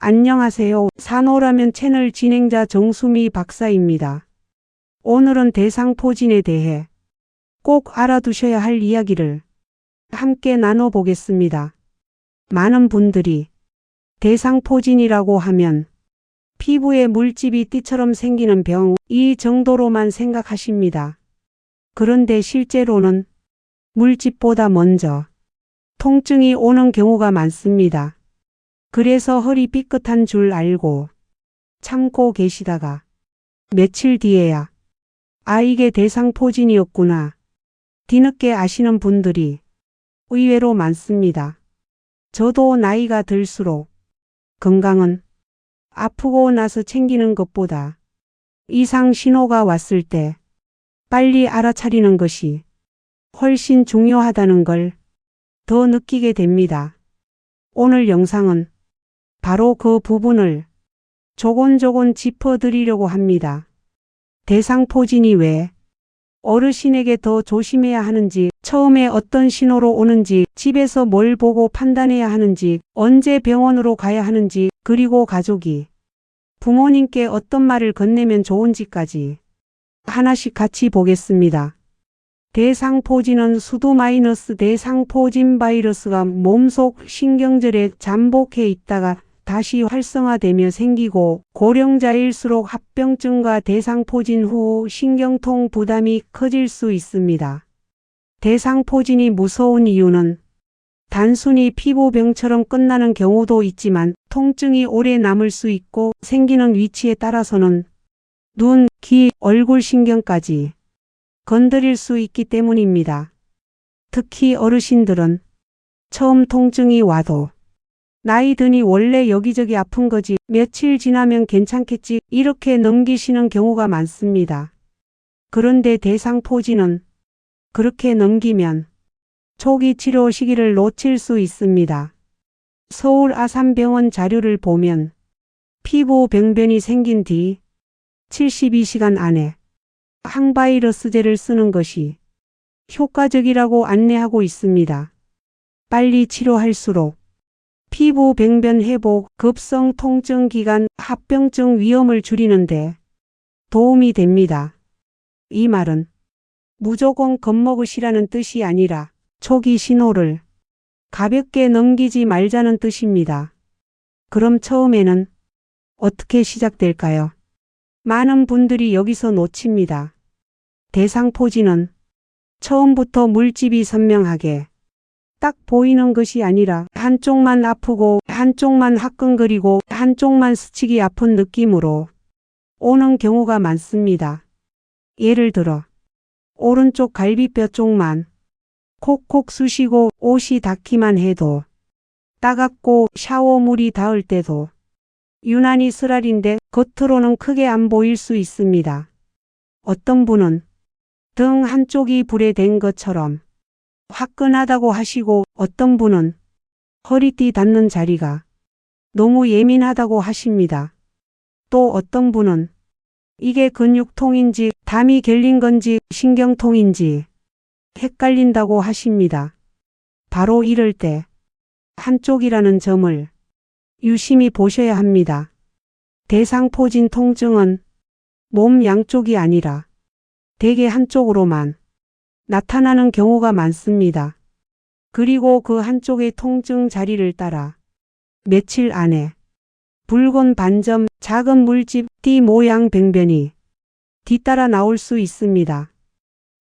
안녕하세요. 산호라면 채널 진행자 정수미 박사입니다. 오늘은 대상포진에 대해 꼭 알아두셔야 할 이야기를 함께 나눠보겠습니다. 많은 분들이 대상포진이라고 하면 피부에 물집이 띠처럼 생기는 병, 이 정도로만 생각하십니다. 그런데 실제로는 물집보다 먼저 통증이 오는 경우가 많습니다. 그래서 허리 삐끗한 줄 알고 참고 계시다가 며칠 뒤에야 이게 대상포진이었구나 뒤늦게 아시는 분들이 의외로 많습니다. 저도 나이가 들수록 건강은 아프고 나서 챙기는 것보다 이상 신호가 왔을 때 빨리 알아차리는 것이 훨씬 중요하다는 걸 더 느끼게 됩니다. 오늘 영상은 바로 그 부분을 조곤조곤 짚어드리려고 합니다. 대상포진이 왜 어르신에게 더 조심해야 하는지, 처음에 어떤 신호로 오는지, 집에서 뭘 보고 판단해야 하는지, 언제 병원으로 가야 하는지, 그리고 가족이 부모님께 어떤 말을 건네면 좋은지까지 하나씩 같이 보겠습니다. 대상포진은 수두- 대상포진 바이러스가 몸속 신경절에 잠복해 있다가 다시 활성화되며 생기고 고령자일수록 합병증과 대상포진 후 신경통 부담이 커질 수 있습니다. 대상포진이 무서운 이유는 단순히 피부병처럼 끝나는 경우도 있지만 통증이 오래 남을 수 있고 생기는 위치에 따라서는 눈, 귀, 얼굴 신경까지 건드릴 수 있기 때문입니다. 특히 어르신들은 처음 통증이 와도 나이 드니 원래 여기저기 아픈 거지, 며칠 지나면 괜찮겠지, 이렇게 넘기시는 경우가 많습니다. 그런데 대상포진은 그렇게 넘기면 초기 치료 시기를 놓칠 수 있습니다. 서울 아산병원 자료를 보면 피부 병변이 생긴 뒤 72시간 안에 항바이러스제를 쓰는 것이 효과적이라고 안내하고 있습니다. 빨리 치료할수록 피부 병변 회복, 급성 통증 기간, 합병증 위험을 줄이는데 도움이 됩니다. 이 말은 무조건 겁먹으시라는 뜻이 아니라 초기 신호를 가볍게 넘기지 말자는 뜻입니다. 그럼 처음에는 어떻게 시작될까요? 많은 분들이 여기서 놓칩니다. 대상포진은 처음부터 물집이 선명하게 딱 보이는 것이 아니라 한쪽만 아프고 한쪽만 화끈거리고 한쪽만 스치기 아픈 느낌으로 오는 경우가 많습니다. 예를 들어 오른쪽 갈비뼈 쪽만 콕콕 쑤시고 옷이 닿기만 해도 따갑고 샤워물이 닿을 때도 유난히 쓰라린데 겉으로는 크게 안 보일 수 있습니다. 어떤 분은 등 한쪽이 불에 댄 것처럼 화끈하다고 하시고 어떤 분은 허리띠 닿는 자리가 너무 예민하다고 하십니다. 또 어떤 분은 이게 근육통인지 담이 결린 건지 신경통인지 헷갈린다고 하십니다. 바로 이럴 때 한쪽이라는 점을 유심히 보셔야 합니다. 대상포진 통증은 몸 양쪽이 아니라 대개 한쪽으로만 나타나는 경우가 많습니다. 그리고 그 한쪽의 통증 자리를 따라 며칠 안에 붉은 반점, 작은 물집, 띠 모양 병변이 뒤따라 나올 수 있습니다.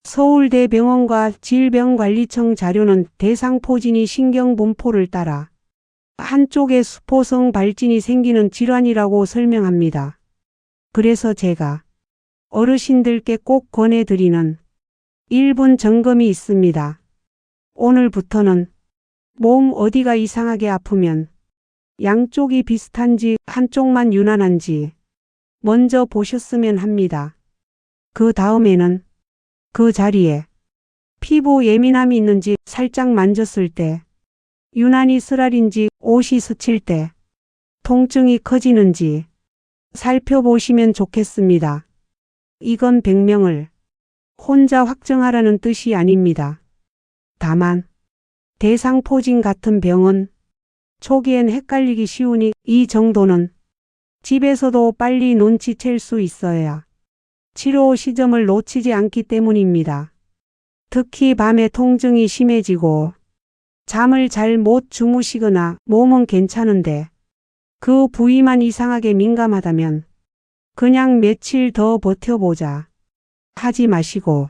서울대병원과 질병관리청 자료는 대상포진이 신경분포를 따라 한쪽에 수포성 발진이 생기는 질환이라고 설명합니다. 그래서 제가 어르신들께 꼭 권해드리는 1분 점검이 있습니다. 오늘부터는 몸 어디가 이상하게 아프면 양쪽이 비슷한지 한쪽만 유난한지 먼저 보셨으면 합니다. 그 다음에는 그 자리에 피부 예민함이 있는지 살짝 만졌을 때 유난히 쓰라린지 옷이 스칠 때 통증이 커지는지 살펴보시면 좋겠습니다. 이건 병명을 혼자 확정하라는 뜻이 아닙니다. 다만 대상포진 같은 병은 초기엔 헷갈리기 쉬우니 이 정도는 집에서도 빨리 눈치챌 수 있어야 치료 시점을 놓치지 않기 때문입니다. 특히 밤에 통증이 심해지고 잠을 잘 못 주무시거나 몸은 괜찮은데 그 부위만 이상하게 민감하다면 그냥 며칠 더 버텨보자 하지 마시고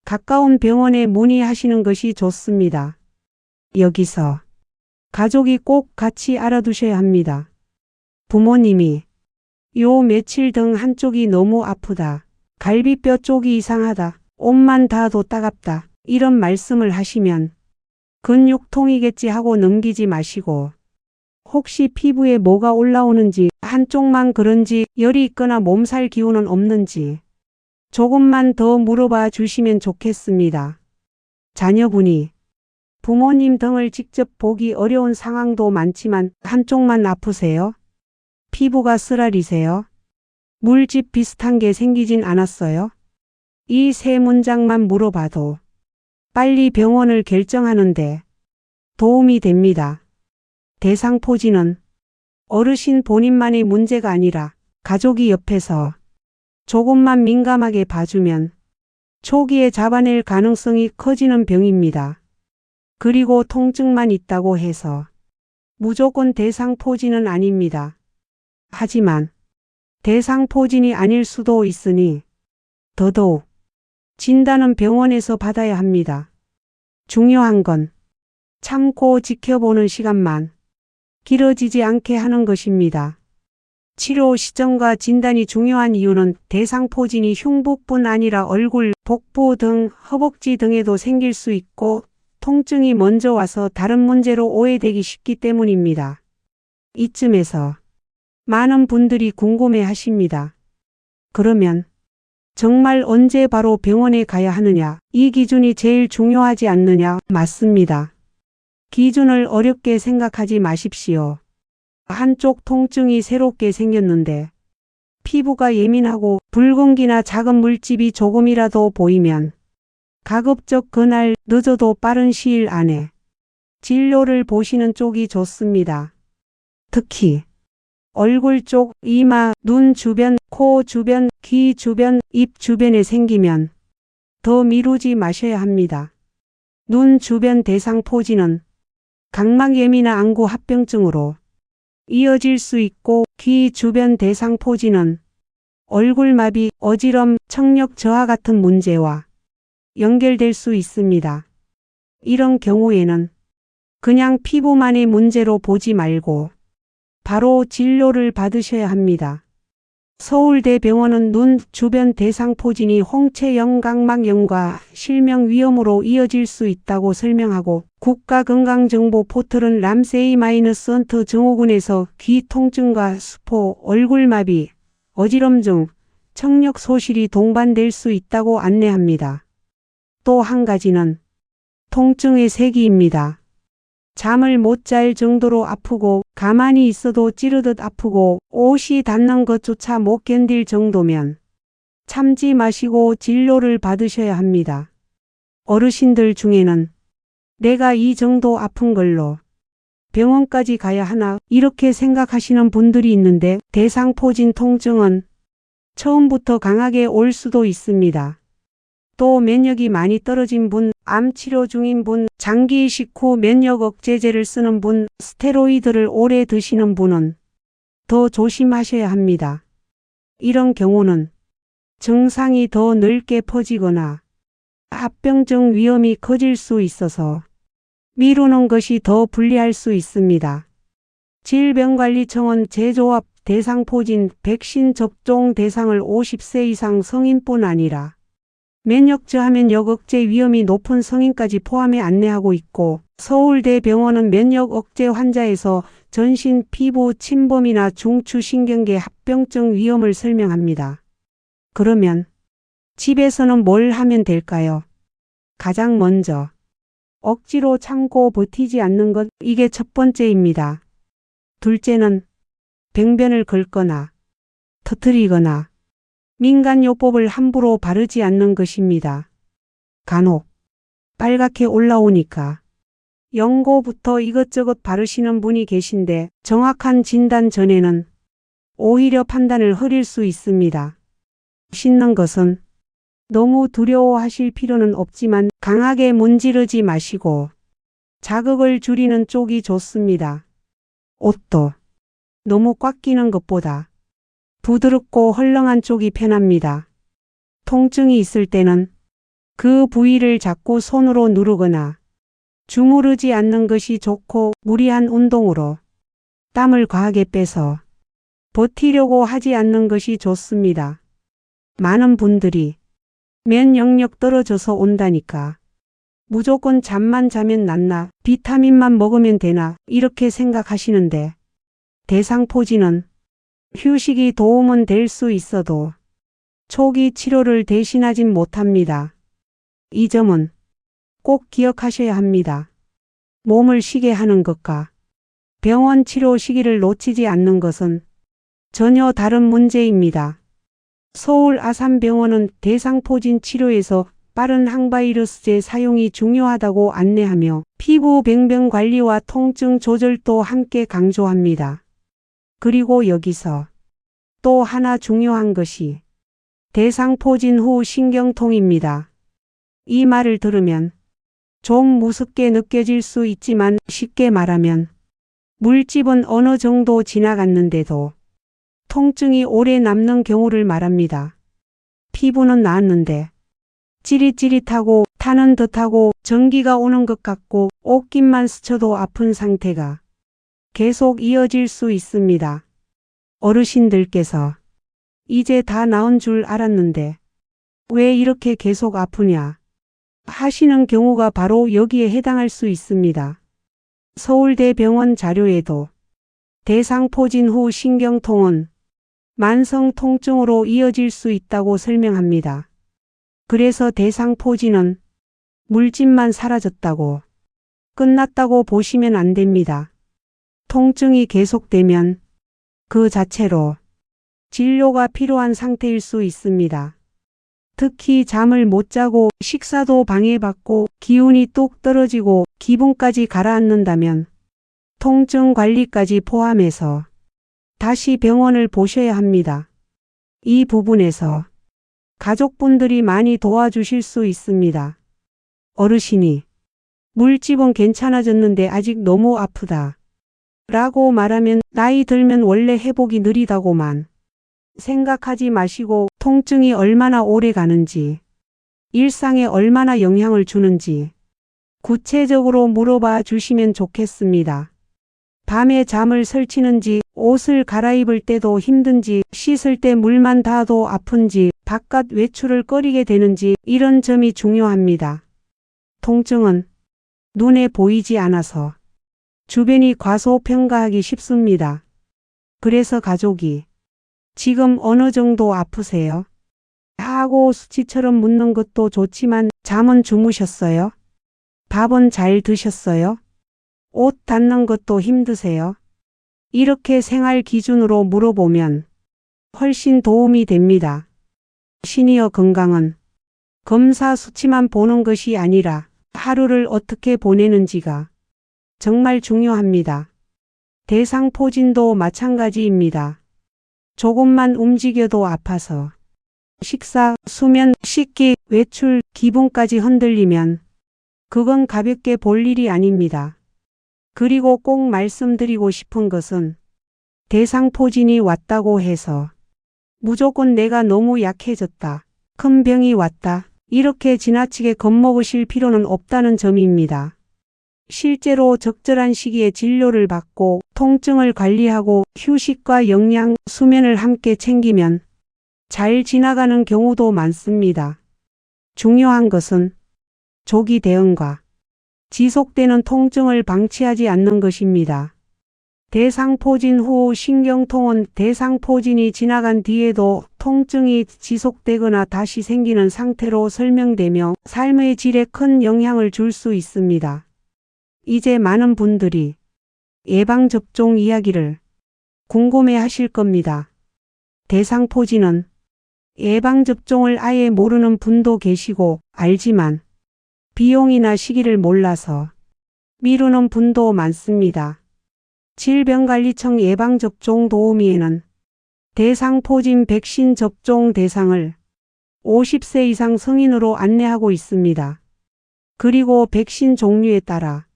가까운 병원에 문의하시는 것이 좋습니다. 여기서 가족이 꼭 같이 알아두셔야 합니다. 부모님이 요 며칠 등 한쪽이 너무 아프다, 갈비뼈 쪽이 이상하다, 옷만 닿아도 따갑다 이런 말씀을 하시면 근육통이겠지 하고 넘기지 마시고 혹시 피부에 뭐가 올라오는지, 한쪽만 그런지, 열이 있거나 몸살 기운은 없는지 조금만 더 물어봐 주시면 좋겠습니다. 자녀분이 부모님 등을 직접 보기 어려운 상황도 많지만 한쪽만 아프세요? 피부가 쓰라리세요? 물집 비슷한 게 생기진 않았어요? 이 세 문장만 물어봐도 빨리 병원을 결정하는데 도움이 됩니다. 대상포진은 어르신 본인만의 문제가 아니라 가족이 옆에서 조금만 민감하게 봐주면 초기에 잡아낼 가능성이 커지는 병입니다. 그리고 통증만 있다고 해서 무조건 대상포진은 아닙니다. 하지만 대상포진이 아닐 수도 있으니 더더욱 진단은 병원에서 받아야 합니다. 중요한 건 참고 지켜보는 시간만 길어지지 않게 하는 것입니다. 치료 시점과 진단이 중요한 이유는 대상포진이 흉부뿐 아니라 얼굴, 복부 등 허벅지 등에도 생길 수 있고 통증이 먼저 와서 다른 문제로 오해되기 쉽기 때문입니다. 이쯤에서 많은 분들이 궁금해 하십니다. 그러면 정말 언제 바로 병원에 가야 하느냐? 이 기준이 제일 중요하지 않느냐? 맞습니다. 기준을 어렵게 생각하지 마십시오. 한쪽 통증이 새롭게 생겼는데 피부가 예민하고 붉은기나 작은 물집이 조금이라도 보이면 가급적 그날 늦어도 빠른 시일 안에 진료를 보시는 쪽이 좋습니다. 특히 얼굴 쪽, 이마, 눈 주변, 코 주변, 귀 주변, 입 주변에 생기면 더 미루지 마셔야 합니다. 눈 주변 대상포진은 각막염이나 안구 합병증으로 이어질 수 있고 귀 주변 대상포진은 얼굴마비, 어지럼, 청력 저하 같은 문제와 연결될 수 있습니다. 이런 경우에는 그냥 피부만의 문제로 보지 말고 바로 진료를 받으셔야 합니다. 서울대병원은 눈 주변 대상포진이 홍채영각막염과 실명 위험으로 이어질 수 있다고 설명하고 국가건강정보 포털은 람세이-헌터 증후군에서 귀 통증과 수포, 얼굴마비, 어지럼증, 청력 소실이 동반될 수 있다고 안내합니다. 또 한 가지는 통증의 세기입니다. 잠을 못 잘 정도로 아프고 가만히 있어도 찌르듯 아프고 옷이 닿는 것조차 못 견딜 정도면 참지 마시고 진료를 받으셔야 합니다. 어르신들 중에는 내가 이 정도 아픈 걸로 병원까지 가야 하나 이렇게 생각하시는 분들이 있는데 대상포진 통증은 처음부터 강하게 올 수도 있습니다. 또 면역이 많이 떨어진 분, 암 치료 중인 분, 장기 이식 후 면역 억제제를 쓰는 분, 스테로이드를 오래 드시는 분은 더 조심하셔야 합니다. 이런 경우는 증상이 더 넓게 퍼지거나 합병증 위험이 커질 수 있어서 미루는 것이 더 불리할 수 있습니다. 질병관리청은 제조업 대상포진 백신 접종 대상을 50세 이상 성인뿐 아니라 면역 저하 면역 억제 위험이 높은 성인까지 포함해 안내하고 있고 서울대병원은 면역 억제 환자에서 전신 피부 침범이나 중추신경계 합병증 위험을 설명합니다. 그러면 집에서는 뭘 하면 될까요? 가장 먼저 억지로 참고 버티지 않는 것, 이게 첫 번째입니다. 둘째는 병변을 긁거나 터뜨리거나 민간요법을 함부로 바르지 않는 것입니다. 간혹 빨갛게 올라오니까 연고부터 이것저것 바르시는 분이 계신데 정확한 진단 전에는 오히려 판단을 흐릴 수 있습니다. 씻는 것은 너무 두려워하실 필요는 없지만 강하게 문지르지 마시고 자극을 줄이는 쪽이 좋습니다. 옷도 너무 꽉 끼는 것보다 부드럽고 헐렁한 쪽이 편합니다. 통증이 있을 때는 그 부위를 자꾸 손으로 누르거나 주무르지 않는 것이 좋고 무리한 운동으로 땀을 과하게 빼서 버티려고 하지 않는 것이 좋습니다. 많은 분들이 면역력 떨어져서 온다니까 무조건 잠만 자면 낫나 비타민만 먹으면 되나 이렇게 생각하시는데 대상포진은 휴식이 도움은 될 수 있어도 초기 치료를 대신하진 못합니다. 이 점은 꼭 기억하셔야 합니다. 몸을 쉬게 하는 것과 병원 치료 시기를 놓치지 않는 것은 전혀 다른 문제입니다. 서울 아산병원은 대상포진 치료에서 빠른 항바이러스제 사용이 중요하다고 안내하며 피부 병변 관리와 통증 조절도 함께 강조합니다. 그리고 여기서 또 하나 중요한 것이 대상포진 후 신경통입니다. 이 말을 들으면 좀 무섭게 느껴질 수 있지만 쉽게 말하면 물집은 어느 정도 지나갔는데도 통증이 오래 남는 경우를 말합니다. 피부는 나았는데 찌릿찌릿하고 타는 듯하고 전기가 오는 것 같고 옷깃만 스쳐도 아픈 상태가 계속 이어질 수 있습니다. 어르신들께서 이제 다 나은 줄 알았는데 왜 이렇게 계속 아프냐 하시는 경우가 바로 여기에 해당할 수 있습니다. 서울대병원 자료에도 대상포진 후 신경통은 만성 통증으로 이어질 수 있다고 설명합니다. 그래서 대상포진은 물집만 사라졌다고 끝났다고 보시면 안 됩니다. 통증이 계속되면 그 자체로 진료가 필요한 상태일 수 있습니다. 특히 잠을 못 자고 식사도 방해받고 기운이 뚝 떨어지고 기분까지 가라앉는다면 통증 관리까지 포함해서 다시 병원을 보셔야 합니다. 이 부분에서 가족분들이 많이 도와주실 수 있습니다. 어르신이 물집은 괜찮아졌는데 아직 너무 아프다 라고 말하면 나이 들면 원래 회복이 느리다고만 생각하지 마시고 통증이 얼마나 오래 가는지, 일상에 얼마나 영향을 주는지 구체적으로 물어봐 주시면 좋겠습니다. 밤에 잠을 설치는지, 옷을 갈아입을 때도 힘든지, 씻을 때 물만 닿아도 아픈지, 바깥 외출을 꺼리게 되는지 이런 점이 중요합니다. 통증은 눈에 보이지 않아서 주변이 과소평가하기 쉽습니다. 그래서 가족이 지금 어느 정도 아프세요? 하고 수치처럼 묻는 것도 좋지만 잠은 주무셨어요? 밥은 잘 드셨어요? 옷 닿는 것도 힘드세요? 이렇게 생활 기준으로 물어보면 훨씬 도움이 됩니다. 시니어 건강은 검사 수치만 보는 것이 아니라 하루를 어떻게 보내는지가 정말 중요합니다. 대상포진도 마찬가지입니다. 조금만 움직여도 아파서 식사, 수면, 씻기, 외출, 기분까지 흔들리면 그건 가볍게 볼 일이 아닙니다. 그리고 꼭 말씀드리고 싶은 것은 대상포진이 왔다고 해서 무조건 내가 너무 약해졌다, 큰 병이 왔다, 이렇게 지나치게 겁먹으실 필요는 없다는 점입니다. 실제로 적절한 시기에 진료를 받고 통증을 관리하고 휴식과 영양, 수면을 함께 챙기면 잘 지나가는 경우도 많습니다. 중요한 것은 조기 대응과 지속되는 통증을 방치하지 않는 것입니다. 대상포진 후 신경통은 대상포진이 지나간 뒤에도 통증이 지속되거나 다시 생기는 상태로 설명되며 삶의 질에 큰 영향을 줄 수 있습니다. 이제 많은 분들이 예방접종 이야기를 궁금해 하실 겁니다. 대상포진은 예방접종을 아예 모르는 분도 계시고 알지만 비용이나 시기를 몰라서 미루는 분도 많습니다. 질병관리청 예방접종 도우미에는 대상포진 백신 접종 대상을 50세 이상 성인으로 안내하고 있습니다. 그리고 백신 종류에 따라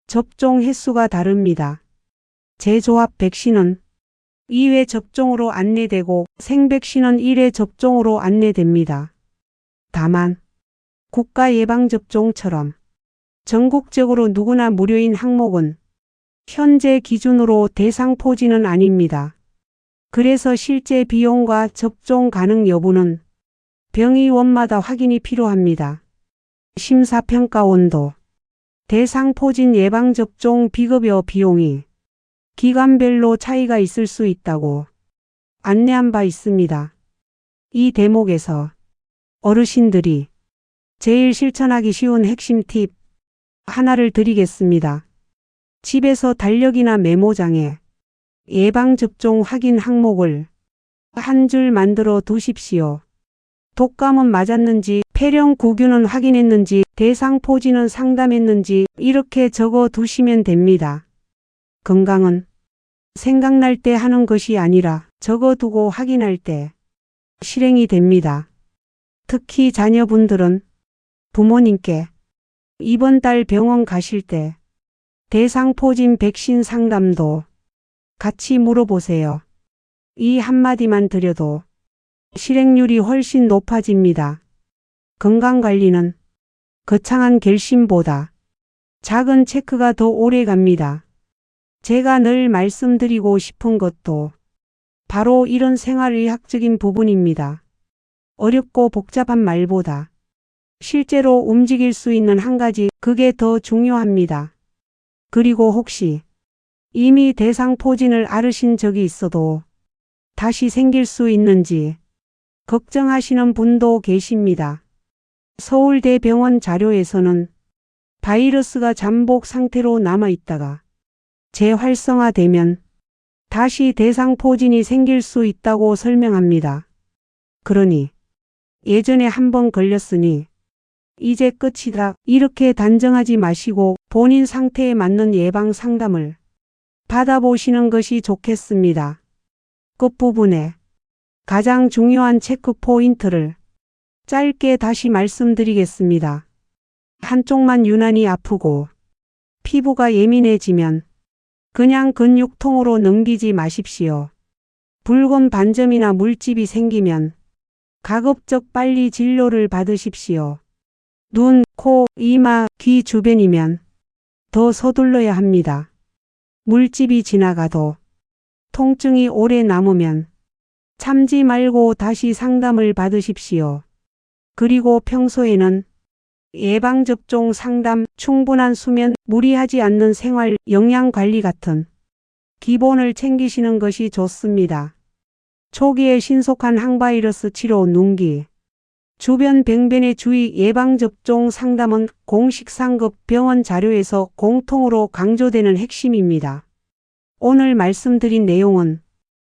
접종 횟수가 다릅니다. 제조합 백신은 2회 접종으로 안내되고 생백신은 1회 접종으로 안내됩니다. 다만 국가예방접종처럼 전국적으로 누구나 무료인 항목은 현재 기준으로 대상포진은 아닙니다. 그래서 실제 비용과 접종 가능 여부는 병의원마다 확인이 필요합니다. 심사평가원도 대상포진 예방접종 비급여 비용이 기관별로 차이가 있을 수 있다고 안내한 바 있습니다. 이 대목에서 어르신들이 제일 실천하기 쉬운 핵심 팁 하나를 드리겠습니다. 집에서 달력이나 메모장에 예방접종 확인 항목을 한 줄 만들어 두십시오. 독감은 맞았는지, 폐렴구균은 확인했는지, 대상포진은 상담했는지 이렇게 적어 두시면 됩니다. 건강은 생각날 때 하는 것이 아니라 적어두고 확인할 때 실행이 됩니다. 특히 자녀분들은 부모님께 이번 달 병원 가실 때 대상포진 백신 상담도 같이 물어보세요. 이 한마디만 드려도 실행률이 훨씬 높아집니다. 건강관리는 거창한 결심보다 작은 체크가 더 오래 갑니다. 제가 늘 말씀드리고 싶은 것도 바로 이런 생활의학적인 부분입니다. 어렵고 복잡한 말보다 실제로 움직일 수 있는 한 가지, 그게 더 중요합니다. 그리고 혹시 이미 대상포진을 앓으신 적이 있어도 다시 생길 수 있는지 걱정하시는 분도 계십니다. 서울대병원 자료에서는 바이러스가 잠복 상태로 남아있다가 재활성화되면 다시 대상포진이 생길 수 있다고 설명합니다. 그러니 예전에 한번 걸렸으니 이제 끝이다 이렇게 단정하지 마시고 본인 상태에 맞는 예방 상담을 받아보시는 것이 좋겠습니다. 끝부분에 가장 중요한 체크 포인트를 짧게 다시 말씀드리겠습니다. 한쪽만 유난히 아프고 피부가 예민해지면 그냥 근육통으로 넘기지 마십시오. 붉은 반점이나 물집이 생기면 가급적 빨리 진료를 받으십시오. 눈, 코, 이마, 귀 주변이면 더 서둘러야 합니다. 물집이 지나가도 통증이 오래 남으면 참지 말고 다시 상담을 받으십시오. 그리고 평소에는 예방접종 상담, 충분한 수면, 무리하지 않는 생활, 영양관리 같은 기본을 챙기시는 것이 좋습니다. 초기에 신속한 항바이러스 치료, 눈기, 주변 병변의 주의, 예방접종 상담은 공식 상급 병원 자료에서 공통으로 강조되는 핵심입니다. 오늘 말씀드린 내용은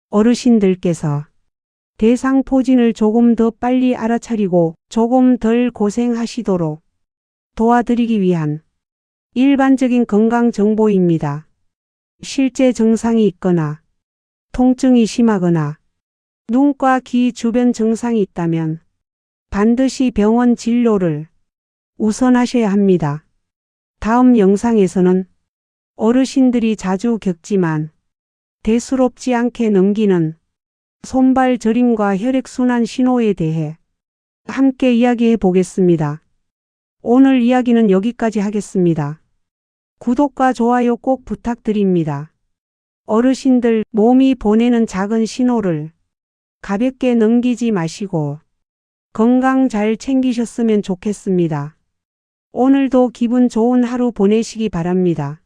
어르신들께서 대상포진을 조금 더 빨리 알아차리고 조금 덜 고생하시도록 도와드리기 위한 일반적인 건강 정보입니다. 실제 증상이 있거나 통증이 심하거나 눈과 귀 주변 증상이 있다면 반드시 병원 진료를 우선하셔야 합니다. 다음 영상에서는 어르신들이 자주 겪지만 대수롭지 않게 넘기는 손발 저림과 혈액순환 신호에 대해 함께 이야기해 보겠습니다. 오늘 이야기는 여기까지 하겠습니다. 구독과 좋아요 꼭 부탁드립니다. 어르신들 몸이 보내는 작은 신호를 가볍게 넘기지 마시고 건강 잘 챙기셨으면 좋겠습니다. 오늘도 기분 좋은 하루 보내시기 바랍니다.